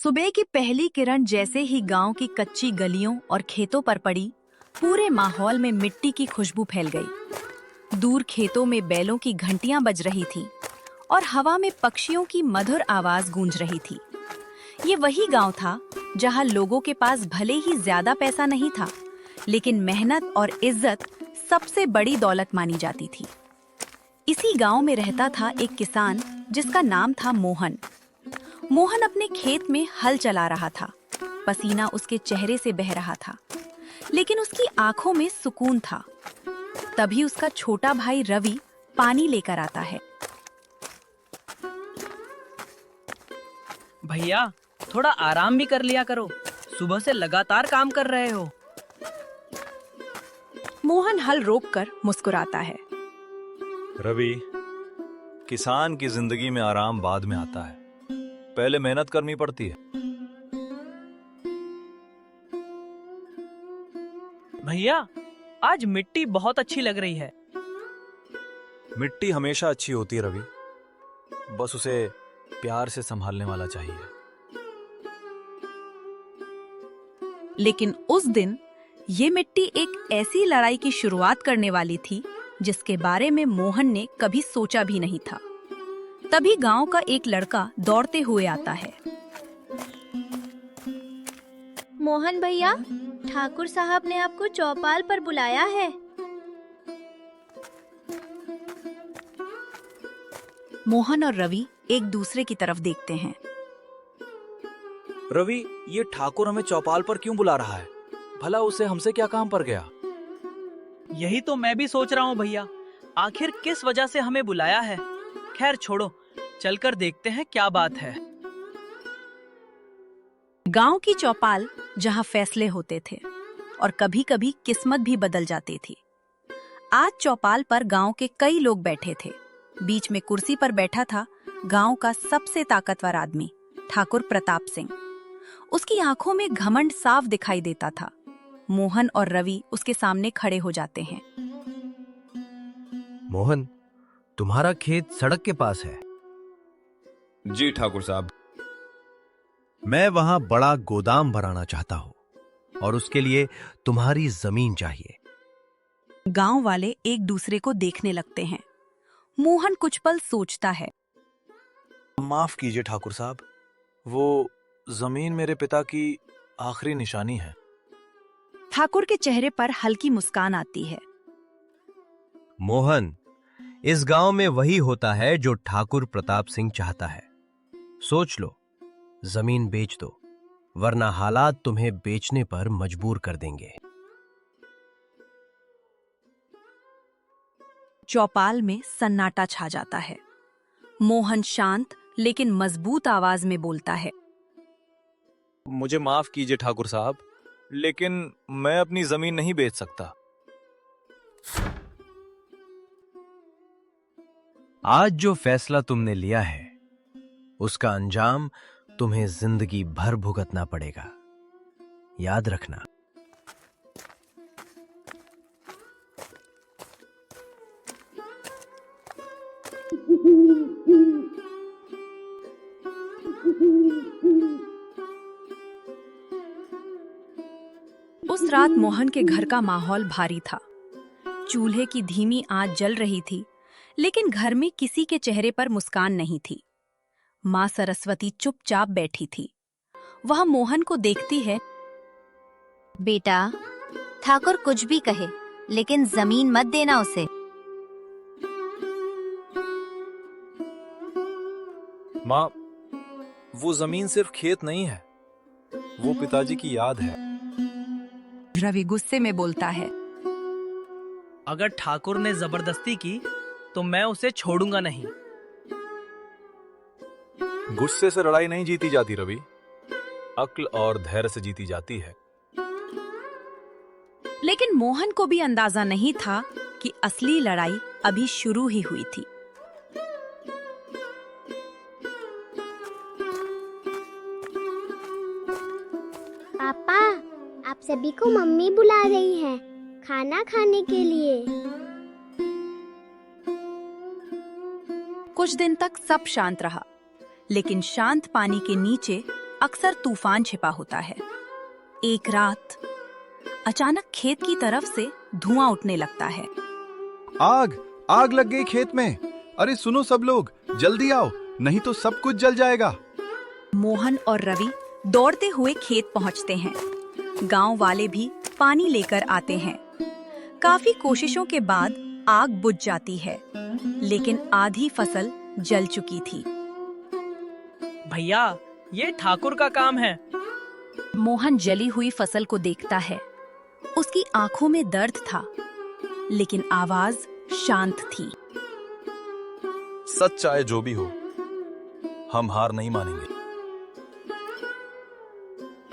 सुबह की पहली किरण जैसे ही गांव की कच्ची गलियों और खेतों पर पड़ी, पूरे माहौल में मिट्टी की खुशबू फैल गई। दूर खेतों में बैलों की घंटियां बज रही थी और हवा में पक्षियों की मधुर आवाज गूंज रही थी। ये वही गांव था जहां लोगों के पास भले ही ज्यादा पैसा नहीं था, लेकिन मेहनत और इज्जत सबसे बड़ी दौलत मानी जाती थी। इसी गांव में रहता था एक किसान जिसका नाम था मोहन। मोहन अपने खेत में हल चला रहा था। पसीना उसके चेहरे से बह रहा था, लेकिन उसकी आंखों में सुकून था। तभी उसका छोटा भाई रवि पानी लेकर आता है। भैया, थोड़ा आराम भी कर लिया करो, सुबह से लगातार काम कर रहे हो। मोहन हल रोककर मुस्कुराता है। रवि, किसान की जिंदगी में आराम बाद में आता है, पहले मेहनत करनी पड़ती है। भैया, आज मिट्टी बहुत अच्छी लग रही है। मिट्टी हमेशा अच्छी होती है रवि, बस उसे प्यार से संभालने वाला चाहिए। लेकिन उस दिन ये मिट्टी एक ऐसी लड़ाई की शुरुआत करने वाली थी जिसके बारे में मोहन ने कभी सोचा भी नहीं था। तभी गांव का एक लड़का दौड़ते हुए आता है। मोहन भैया, ठाकुर साहब ने आपको चौपाल पर बुलाया है। मोहन और रवि एक दूसरे की तरफ देखते हैं। रवि, ये ठाकुर हमें चौपाल पर क्यों बुला रहा है? भला उसे हमसे क्या काम पड़ गया? यही तो मैं भी सोच रहा हूँ भैया, आखिर किस वजह से हमें बुलाया है। खैर छोड़ो, चलकर देखते हैं क्या बात है। गांव की चौपाल जहां फैसले होते थे और कभी-कभी किस्मत भी बदल जाती थी। आज चौपाल पर गांव के कई लोग बैठे थे। बीच में कुर्सी पर बैठा था गांव का सबसे ताकतवर आदमी, ठाकुर प्रताप सिंह। उसकी आंखों में घमंड साफ दिखाई देता था। मोहन और रवि उसके सामने खड़े हो जाते हैं। मोहन, तुम्हारा खेत सड़क के पास है। जी ठाकुर साहब। मैं वहां बड़ा गोदाम बनाना चाहता हूं और उसके लिए तुम्हारी जमीन चाहिए। गांव वाले एक दूसरे को देखने लगते हैं। मोहन कुछ पल सोचता है। माफ कीजिए ठाकुर साहब, वो जमीन मेरे पिता की आखिरी निशानी है। ठाकुर के चेहरे पर हल्की मुस्कान आती है। मोहन, इस गांव में वही होता है जो ठाकुर प्रताप सिंह चाहता है। सोच लो, जमीन बेच दो, वरना हालात तुम्हें बेचने पर मजबूर कर देंगे। चौपाल में सन्नाटा छा जाता है। मोहन शांत लेकिन मजबूत आवाज में बोलता है। मुझे माफ कीजिए ठाकुर साहब, लेकिन मैं अपनी जमीन नहीं बेच सकता। आज जो फैसला तुमने लिया है, उसका अंजाम तुम्हें जिंदगी भर भुगतना पड़ेगा, याद रखना। उस रात मोहन के घर का माहौल भारी था। चूल्हे की धीमी आंच जल रही थी, लेकिन घर में किसी के चेहरे पर मुस्कान नहीं थी। माँ सरस्वती चुपचाप बैठी थी। वह मोहन को देखती है। बेटा, ठाकुर कुछ भी कहे, लेकिन जमीन मत देना उसे। माँ, वो जमीन सिर्फ खेत नहीं है, वो पिताजी की याद है। रवि गुस्से में बोलता है। अगर ठाकुर ने जबरदस्ती की तो मैं उसे छोड़ूंगा नहीं। गुस्से से लड़ाई नहीं जीती जाती रवि, अक्ल और धैर्य से जीती जाती है। लेकिन मोहन को भी अंदाजा नहीं था कि असली लड़ाई अभी शुरू ही हुई थी। पापा, आप सभी को मम्मी बुला रही है खाना खाने के लिए। कुछ दिन तक सब शांत रहा, लेकिन शांत पानी के नीचे अक्सर तूफान छिपा होता है। एक रात अचानक खेत की तरफ से धुआं उठने लगता है। आग आग लग गई खेत में। अरे सुनो सब लोग, जल्दी आओ, नहीं तो सब कुछ जल जाएगा। मोहन और रवि दौड़ते हुए खेत पहुंचते हैं। गांव वाले भी पानी लेकर आते हैं। काफी कोशिशों के बाद आग बुझ जाती है, लेकिन आधी फसल जल चुकी थी। भैया, ये ठाकुर का काम है। मोहन जली हुई फसल को देखता है। उसकी आंखों में दर्द था, लेकिन आवाज शांत थी। सच चाहे जो भी हो, हम हार नहीं मानेंगे।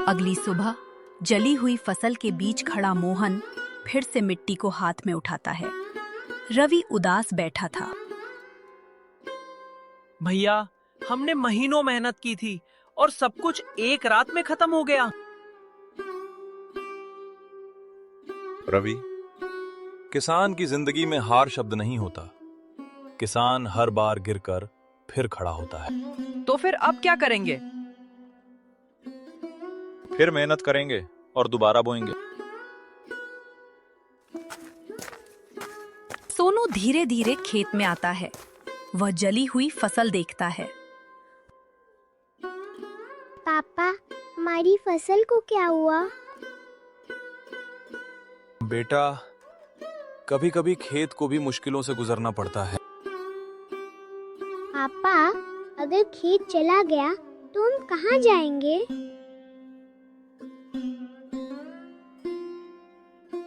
अगली सुबह जली हुई फसल के बीच खड़ा मोहन फिर से मिट्टी को हाथ में उठाता है। रवि उदास बैठा था। भैया, हमने महीनों मेहनत की थी और सब कुछ एक रात में खत्म हो गया। रवि, किसान की जिंदगी में हार शब्द नहीं होता। किसान हर बार गिरकर फिर खड़ा होता है। तो फिर अब क्या करेंगे? फिर मेहनत करेंगे और दोबारा बोएंगे। सोनू धीरे धीरे खेत में आता है। वह जली हुई फसल देखता है। पापा, हमारी फसल को क्या हुआ? बेटा, कभी कभी खेत को भी मुश्किलों से गुजरना पड़ता है। पापा, अगर खेत चला गया तो हम कहाँ जाएंगे?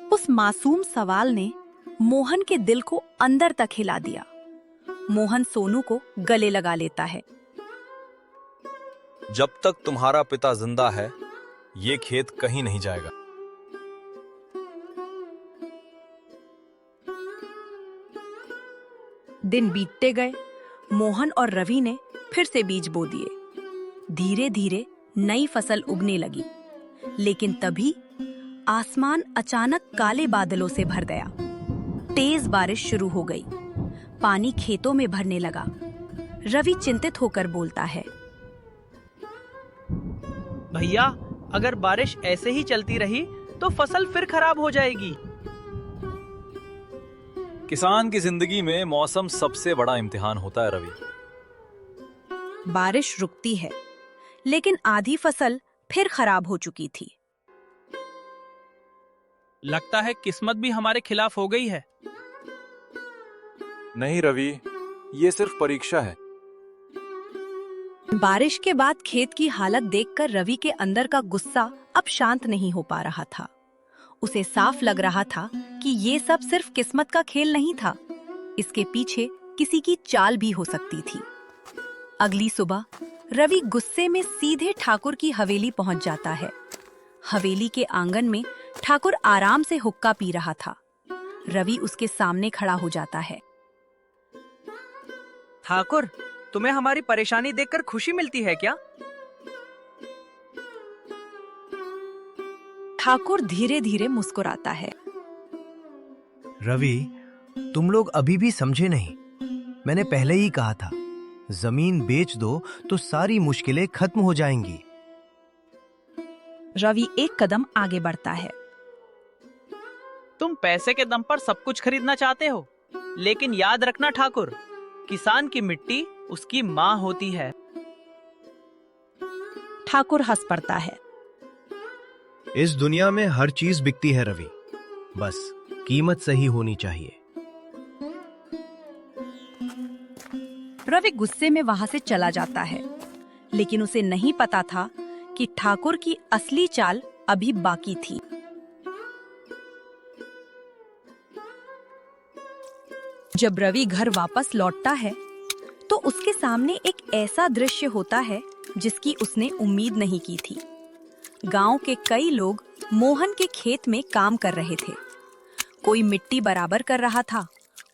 उस मासूम सवाल ने मोहन के दिल को अंदर तक हिला दिया। मोहन सोनू को गले लगा लेता है। जब तक तुम्हारा पिता जिंदा है, ये खेत कहीं नहीं जाएगा। दिन बीतते गए। मोहन और रवि ने फिर से बीज बो दिए। धीरे धीरे नई फसल उगने लगी, लेकिन तभी आसमान अचानक काले बादलों से भर गया। तेज बारिश शुरू हो गई। पानी खेतों में भरने लगा। रवि चिंतित होकर बोलता है, भैया, अगर बारिश ऐसे ही चलती रही तो फसल फिर खराब हो जाएगी। किसान की जिंदगी में मौसम सबसे बड़ा इम्तिहान होता है रवि। बारिश रुकती है, लेकिन आधी फसल फिर खराब हो चुकी थी। लगता है किस्मत भी हमारे खिलाफ हो गई है। नहीं रवि, ये सिर्फ परीक्षा है। बारिश के बाद खेत की हालत देखकर रवि के अंदर का गुस्सा अब शांत नहीं हो पा रहा था। उसे साफ लग रहा था कि ये सब सिर्फ किस्मत का खेल नहीं था। इसके पीछे किसी की चाल भी हो सकती थी। अगली सुबह रवि गुस्से में सीधे ठाकुर की हवेली पहुंच जाता है। हवेली के आंगन में ठाकुर आराम से हुक्का पी रहा था। रवि उसके सामने खड़ा हो जाता है। ठाकुर, तुम्हें हमारी परेशानी देखकर खुशी मिलती है क्या? ठाकुर धीरे धीरे मुस्कुराता है। रवि, तुम लोग अभी भी समझे नहीं। मैंने पहले ही कहा था, जमीन बेच दो तो सारी मुश्किलें खत्म हो जाएंगी। रवि एक कदम आगे बढ़ता है। तुम पैसे के दम पर सब कुछ खरीदना चाहते हो, लेकिन याद रखना ठाकुर, किसान की मिट्टी उसकी माँ होती है। ठाकुर हंस पड़ता है। इस दुनिया में हर चीज बिकती है रवि, बस कीमत सही होनी चाहिए। रवि गुस्से में वहां से चला जाता है, लेकिन उसे नहीं पता था कि ठाकुर की असली चाल अभी बाकी थी। जब रवि घर वापस लौटता है, तो उसके सामने एक ऐसा दृश्य होता है जिसकी उसने उम्मीद नहीं की थी। गांव के कई लोग मोहन के खेत में काम कर रहे थे। कोई मिट्टी बराबर कर रहा था,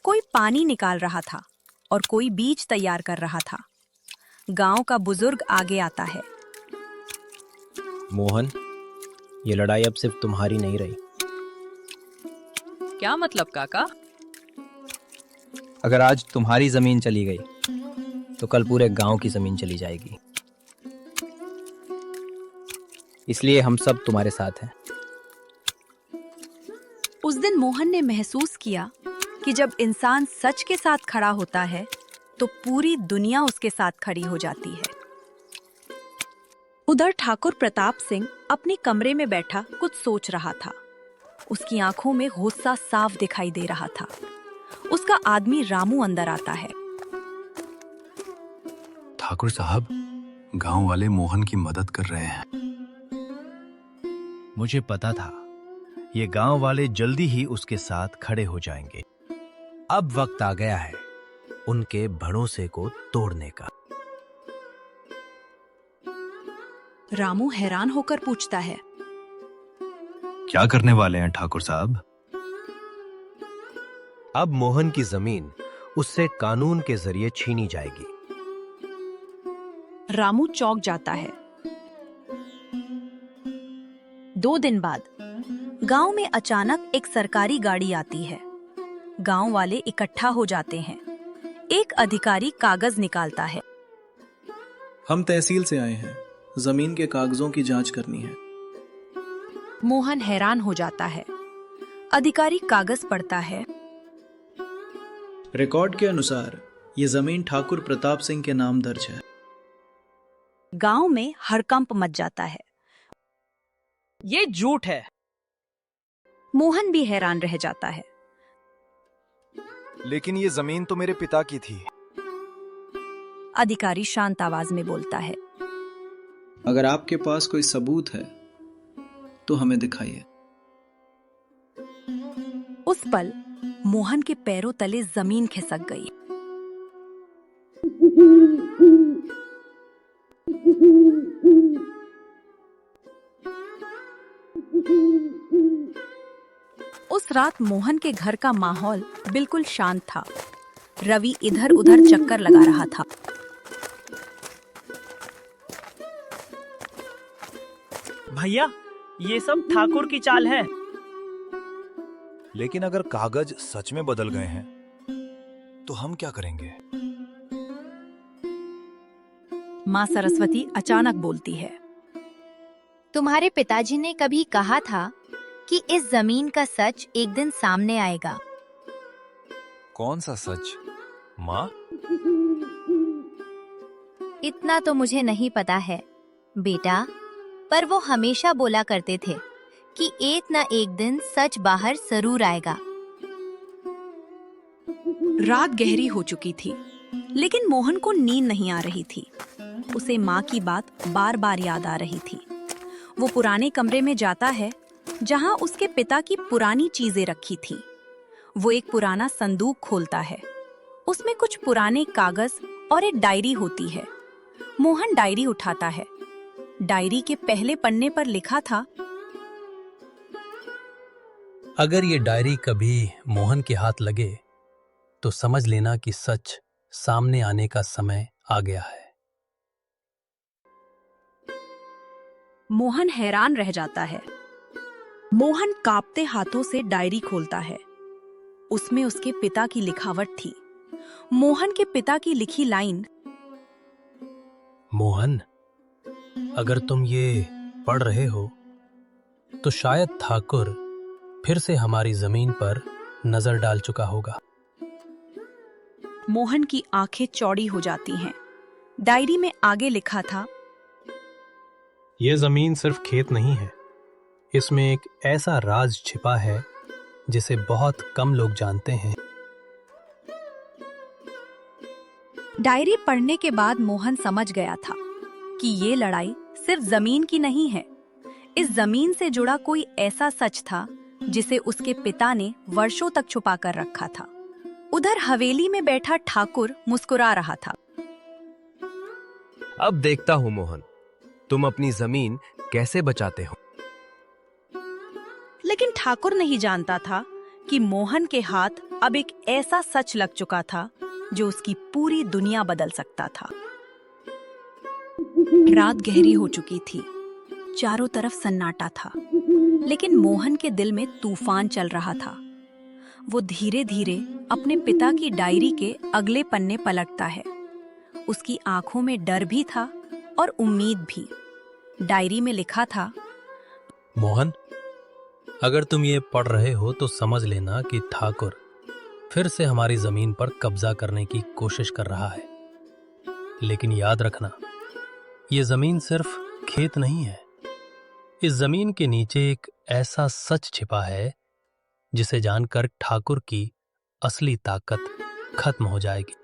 कोई पानी निकाल रहा था और कोई बीज तैयार कर रहा था। गांव का बुजुर्ग आगे आता है। मोहन, ये लड़ाई अब सिर्फ तुम्हारी नहीं रही। क्या मतलब काका? अगर आज तुम्हारी जमीन चली गई तो कल पूरे गांव की जमीन चली जाएगी। इसलिए हम सब तुम्हारे साथ हैं। उस दिन मोहन ने महसूस किया कि जब इंसान सच के साथ खड़ा होता है तो पूरी दुनिया उसके साथ खड़ी हो जाती है। उधर ठाकुर प्रताप सिंह अपने कमरे में बैठा कुछ सोच रहा था। उसकी आंखों में गुस्सा साफ दिखाई दे रहा था। उसका आदमी रामू अंदर आता है। ठाकुर साहब, गांव वाले मोहन की मदद कर रहे हैं। मुझे पता था ये गांव वाले जल्दी ही उसके साथ खड़े हो जाएंगे। अब वक्त आ गया है उनके भरोसे को तोड़ने का। रामू हैरान होकर पूछता है, क्या करने वाले हैं ठाकुर साहब? अब मोहन की जमीन उससे कानून के जरिए छीनी जाएगी। रामू चौंक जाता है। 2 दिन बाद गांव में अचानक एक सरकारी गाड़ी आती है। गांव वाले इकट्ठा हो जाते हैं। एक अधिकारी कागज निकालता है। हम तहसील से आए हैं, जमीन के कागजों की जांच करनी है। मोहन हैरान हो जाता है। अधिकारी कागज पढ़ता है। रिकॉर्ड के अनुसार ये जमीन ठाकुर प्रताप सिंह के नाम दर्ज है। गांव में हड़कंप मच जाता है। ये झूठ है। मोहन भी हैरान रह जाता है। लेकिन ये जमीन तो मेरे पिता की थी। अधिकारी शांत आवाज में बोलता है। अगर आपके पास कोई सबूत है तो हमें दिखाइए। उस पल मोहन के पैरों तले जमीन खिसक गई। उस रात मोहन के घर का माहौल बिल्कुल शांत था। रवि इधर उधर चक्कर लगा रहा था। भैया, ये सब ठाकुर की चाल है। लेकिन अगर कागज सच में बदल गए हैं तो हम क्या करेंगे? माँ सरस्वती अचानक बोलती है। तुम्हारे पिताजी ने कभी कहा था कि इस जमीन का सच एक दिन सामने आएगा। कौन सा सच, माँ? इतना तो मुझे नहीं पता है बेटा, पर वो हमेशा बोला करते थे कि एक न एक दिन सच बाहर जरूर आएगा। रात गहरी हो चुकी थी, लेकिन मोहन को नींद नहीं आ रही थी। उसे माँ की बात बार बार याद आ रही थी। वो पुराने कमरे में जाता है जहाँ उसके पिता की पुरानी चीजें रखी थी। वो एक पुराना संदूक खोलता है। उसमें कुछ पुराने कागज और एक डायरी होती है। मोहन डायरी उठाता है। डायरी के पहले पन्ने पर लिखा था, अगर ये डायरी कभी मोहन के हाथ लगे तो समझ लेना कि सच सामने आने का समय आ गया है। मोहन हैरान रह जाता है। मोहन कांपते हाथों से डायरी खोलता है। उसमें उसके पिता की लिखावट थी। मोहन के पिता की लिखी लाइन, मोहन, अगर तुम ये पढ़ रहे हो तो शायद ठाकुर फिर से हमारी जमीन पर नजर डाल चुका होगा। मोहन की आंखें चौड़ी हो जाती हैं। डायरी में आगे लिखा था, यह जमीन सिर्फ खेत नहीं है, इसमें एक ऐसा राज छिपा है जिसे बहुत कम लोग जानते हैं। डायरी पढ़ने के बाद मोहन समझ गया था कि ये लड़ाई सिर्फ जमीन की नहीं है। इस जमीन से जुड़ा कोई ऐसा सच था जिसे उसके पिता ने वर्षों तक छुपा कर रखा था। उधर हवेली में बैठा ठाकुर मुस्कुरा रहा था। अब देखता हूं मोहन, तुम अपनी जमीन कैसे बचाते हो। लेकिन ठाकुर नहीं जानता था कि मोहन के हाथ अब एक ऐसा सच लग चुका था जो उसकी पूरी दुनिया बदल सकता था। रात गहरी हो चुकी थी। चारों तरफ सन्नाटा था, लेकिन मोहन के दिल में तूफान चल रहा था। वो धीरे धीरे अपने पिता की डायरी के अगले पन्ने पलटता है। उसकी आंखों में डर भी था और उम्मीद भी। डायरी में लिखा था, मोहन, अगर तुम ये पढ़ रहे हो तो समझ लेना कि ठाकुर फिर से हमारी जमीन पर कब्जा करने की कोशिश कर रहा है। लेकिन याद रखना, ये जमीन सिर्फ खेत नहीं है। इस जमीन के नीचे एक ऐसा सच छिपा है जिसे जानकर ठाकुर की असली ताकत खत्म हो जाएगी।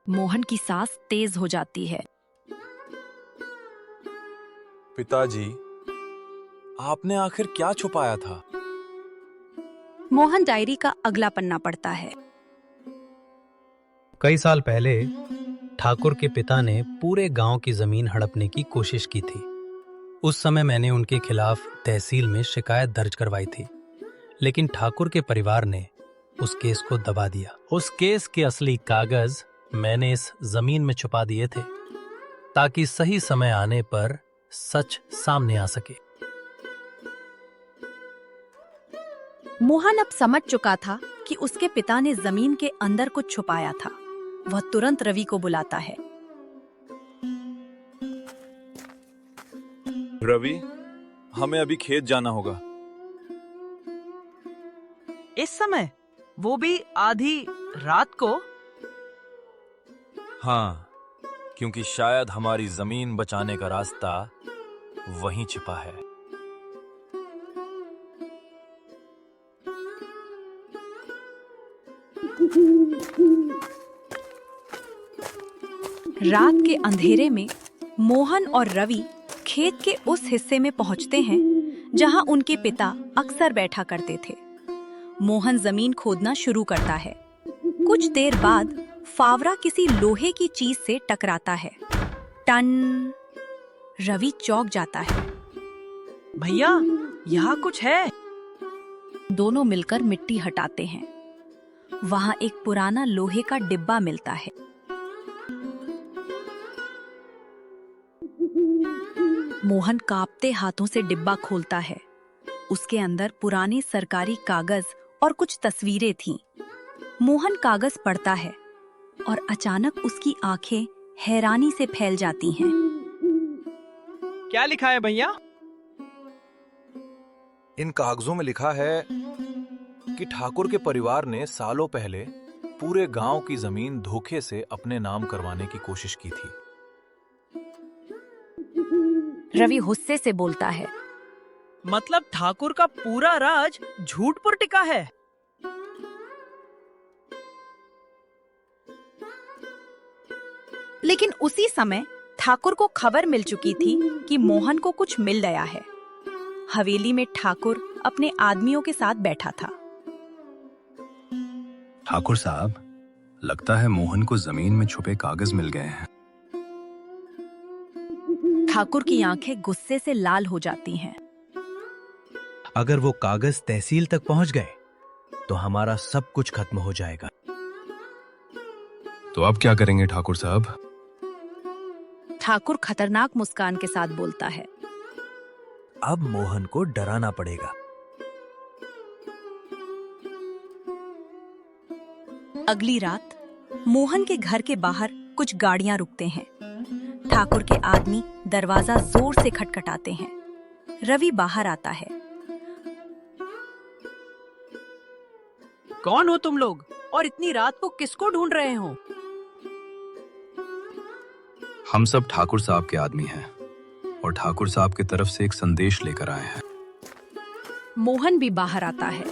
मोहन की सांस तेज हो जाती है। पिताजी, आपने आखिर क्या छुपाया था? मोहन डायरी का अगला पन्ना पढ़ता है। कई साल पहले ठाकुर के पिता ने पूरे गांव की जमीन हड़पने की कोशिश की थी। उस समय मैंने उनके खिलाफ तहसील में शिकायत दर्ज करवाई थी, लेकिन ठाकुर के परिवार ने उस केस को दबा दिया। उस केस के असली कागज मैंने इस जमीन में छुपा दिए थे ताकि सही समय आने पर सच सामने आ सके। मोहन अब समझ चुका था कि उसके पिता ने जमीन के अंदर कुछ छुपाया था। वह तुरंत रवि को बुलाता है। रवि, हमें अभी खेत जाना होगा। इस समय, वो भी आधी रात को? हाँ, क्योंकि शायद हमारी जमीन बचाने का रास्ता वहीं छिपा है। रात के अंधेरे में मोहन और रवि खेत के उस हिस्से में पहुंचते हैं जहां उनके पिता अक्सर बैठा करते थे। मोहन जमीन खोदना शुरू करता है। कुछ देर बाद फावड़ा किसी लोहे की चीज से टकराता है। टन! रवि चौंक जाता है। भैया, यहाँ कुछ है। दोनों मिलकर मिट्टी हटाते हैं। वहां एक पुराना लोहे का डिब्बा मिलता है। मोहन कांपते हाथों से डिब्बा खोलता है। उसके अंदर पुराने सरकारी कागज और कुछ तस्वीरें थीं। मोहन कागज पढ़ता है और अचानक उसकी आंखें हैरानी से फैल जाती हैं। क्या लिखा है भैया? इन कागजों में लिखा है कि ठाकुर के परिवार ने सालों पहले पूरे गांव की जमीन धोखे से अपने नाम करवाने की कोशिश की थी। रवि गुस्से से बोलता है, मतलब ठाकुर का पूरा राज झूठ पर टिका है? लेकिन उसी समय ठाकुर को खबर मिल चुकी थी कि मोहन को कुछ मिल गया है। हवेली में ठाकुर अपने आदमियों के साथ बैठा था। ठाकुर साहब, लगता है मोहन को जमीन में छुपे कागज मिल गए हैं। ठाकुर की आंखें गुस्से से लाल हो जाती हैं। अगर वो कागज तहसील तक पहुंच गए तो हमारा सब कुछ खत्म हो जाएगा। तो अब क्या करेंगे ठाकुर साहब? ठाकुर खतरनाक मुस्कान के साथ बोलता है, अब मोहन को डराना पड़ेगा। अगली रात मोहन के घर के बाहर कुछ गाड़ियां रुकते हैं। ठाकुर के आदमी दरवाजा जोर से खटखटाते हैं। रवि बाहर आता है। कौन हो तुम लोग और इतनी रात को किसको ढूंढ रहे हो? हम सब ठाकुर साहब के आदमी हैं और ठाकुर साहब की तरफ से एक संदेश लेकर आए हैं। मोहन भी बाहर आता है।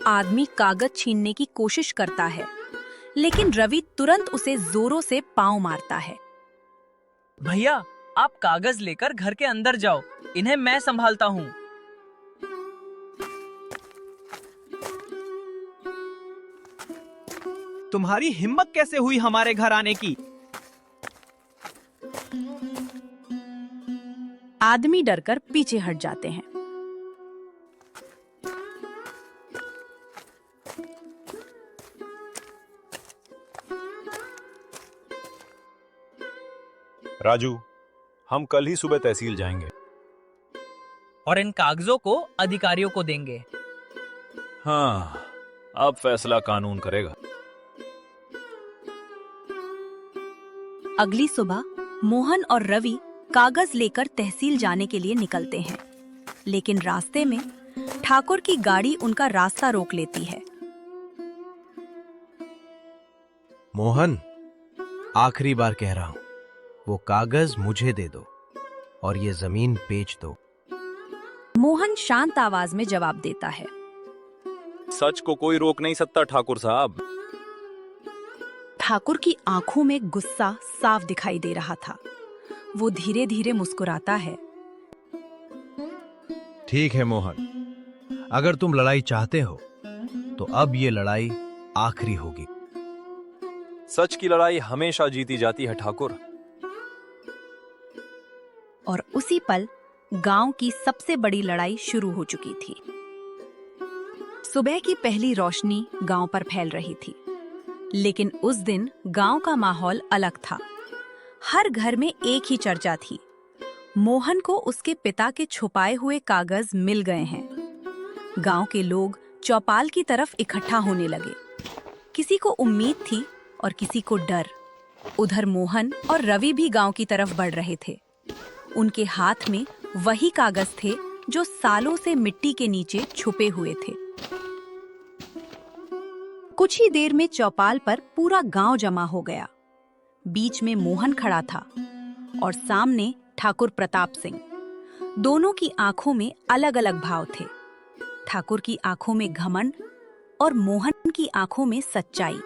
आदमी कागज छीनने की कोशिश करता है, लेकिन रवि तुरंत उसे जोरों से पांव मारता है। भैया, आप कागज लेकर घर के अंदर जाओ, इन्हें मैं संभालता हूँ। तुम्हारी हिम्मत कैसे हुई हमारे घर आने की? आदमी डरकर पीछे हट जाते हैं। राजू, हम कल ही सुबह तहसील जाएंगे और इन कागजों को अधिकारियों को देंगे। हाँ, अब फैसला कानून करेगा। अगली सुबह मोहन और रवि कागज लेकर तहसील जाने के लिए निकलते हैं, लेकिन रास्ते में ठाकुर की गाड़ी उनका रास्ता रोक लेती है। मोहन, आखिरी बार कह रहा हूं, वो कागज मुझे दे दो और ये जमीन बेच दो। मोहन शांत आवाज में जवाब देता है। सच को कोई रोक नहीं सकता ठाकुर साहब। ठाकुर की आंखों में गुस्सा साफ दिखाई दे रहा था। वो धीरे धीरे मुस्कुराता है। ठीक है मोहन, अगर तुम लड़ाई चाहते हो तो अब ये लड़ाई आखिरी होगी। सच की लड़ाई हमेशा जीती जाती है ठाकुर। और उसी पल गांव की सबसे बड़ी लड़ाई शुरू हो चुकी थी। सुबह की पहली रोशनी गांव पर फैल रही थी, लेकिन उस दिन गांव का माहौल अलग था। हर घर में एक ही चर्चा थी। मोहन को उसके पिता के छुपाए हुए कागज मिल गए हैं। गांव के लोग चौपाल की तरफ इकट्ठा होने लगे। किसी को उम्मीद थी और किसी को डर। उधर मोहन और रवि भी गांव की तरफ बढ़ रहे थे। उनके हाथ में वही कागज थे जो सालों से मिट्टी के नीचे छुपे हुए थे। कुछ ही देर में चौपाल पर पूरा गांव जमा हो गया। बीच में मोहन खड़ा था और सामने ठाकुर प्रताप सिंह। दोनों की आंखों में अलग अलग भाव थे। ठाकुर की आंखों में घमंड और मोहन की आंखों में सच्चाई।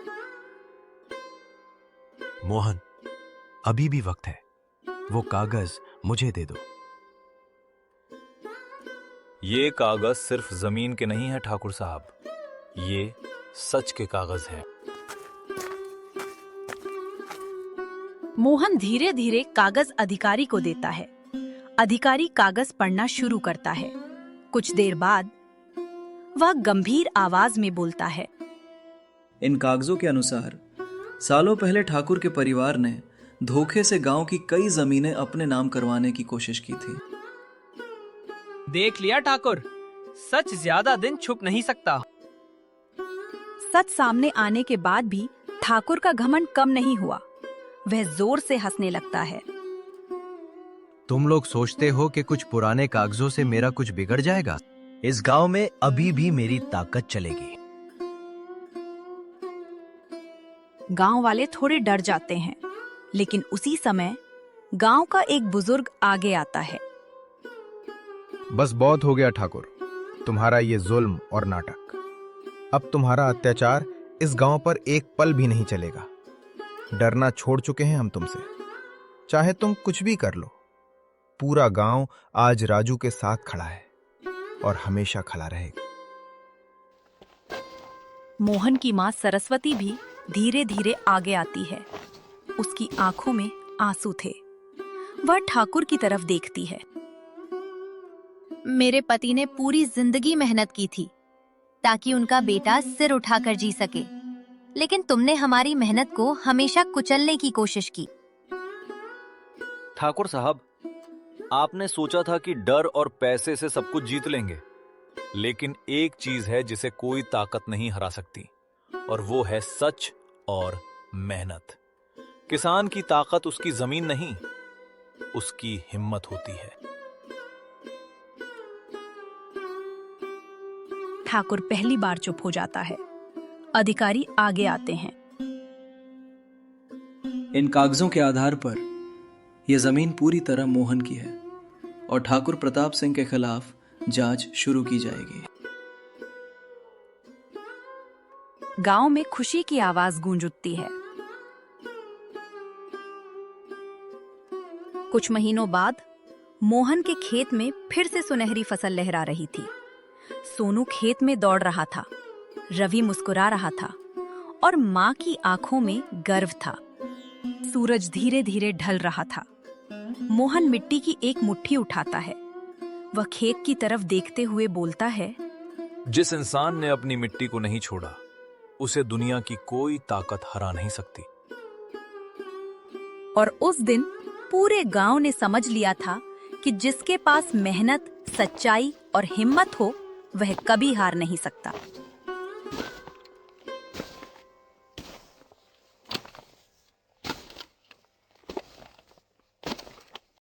मोहन, अभी भी वक्त है, वो कागज मुझे दे दो। ये कागज सिर्फ जमीन के नहीं है ठाकुर साहब, ये सच के कागज हैं। मोहन धीरे धीरे कागज अधिकारी को देता है। अधिकारी कागज पढ़ना शुरू करता है। कुछ देर बाद वह गंभीर आवाज में बोलता है। इन कागजों के अनुसार सालों पहले ठाकुर के परिवार ने धोखे से गांव की कई जमीनें अपने नाम करवाने की कोशिश की थी। देख लिया ठाकुर, सच ज्यादा दिन छुप नहीं सकता। सच सामने आने के बाद भी ठाकुर का घमंड कम नहीं हुआ। वह जोर से हंसने लगता है। तुम लोग सोचते हो कि कुछ पुराने कागजों से मेरा कुछ बिगड़ जाएगा? इस गांव में अभी भी मेरी ताकत चलेगी। गांव वाले थोड़े डर जाते हैं, लेकिन उसी समय गांव का एक बुजुर्ग आगे आता है। बस बहुत हो गया ठाकुर, तुम्हारा ये जुल्म और नाटक। अब तुम्हारा अत्याचार इस गांव पर एक पल भी नहीं चलेगा। डरना छोड़ चुके हैं हम तुमसे। चाहे तुम कुछ भी कर लो, पूरा गांव आज राजू के साथ खड़ा है और हमेशा खड़ा रहेगा। मोहन की मां सरस्वती भी धीरे धीरे आगे आती है। उसकी आंखों में आंसू थे। वह ठाकुर की तरफ देखती है। मेरे पति ने पूरी जिंदगी मेहनत की थी ताकि उनका बेटा सिर उठाकर जी सके, लेकिन तुमने हमारी मेहनत को हमेशा कुचलने की कोशिश की। ठाकुर साहब, आपने सोचा था कि डर और पैसे से सब कुछ जीत लेंगे, लेकिन एक चीज है जिसे कोई ताकत नहीं हरा सकती, और वो है सच और मेहनत। किसान की ताकत उसकी जमीन नहीं, उसकी हिम्मत होती है। ठाकुर पहली बार चुप हो जाता है। अधिकारी आगे आते हैं। इन कागजों के आधार पर यह जमीन पूरी तरह मोहन की है और ठाकुर प्रताप सिंह के खिलाफ जांच शुरू की जाएगी। गांव में खुशी की आवाज गूंज उठती है। कुछ महीनों बाद मोहन के खेत में फिर से सुनहरी फसल लहरा रही थी। सोनू खेत में दौड़ रहा था, रवि मुस्कुरा रहा था और मां की आंखों में गर्व था। सूरज धीरे धीरे ढल रहा था। मोहन मिट्टी की एक मुट्ठी उठाता है। वह खेत की तरफ देखते हुए बोलता है, जिस इंसान ने अपनी मिट्टी को नहीं छोड़ा, उसे दुनिया की कोई ताकत हरा नहीं सकती। और उस दिन पूरे गांव ने समझ लिया था कि जिसके पास मेहनत, सच्चाई और हिम्मत हो, वह कभी हार नहीं सकता।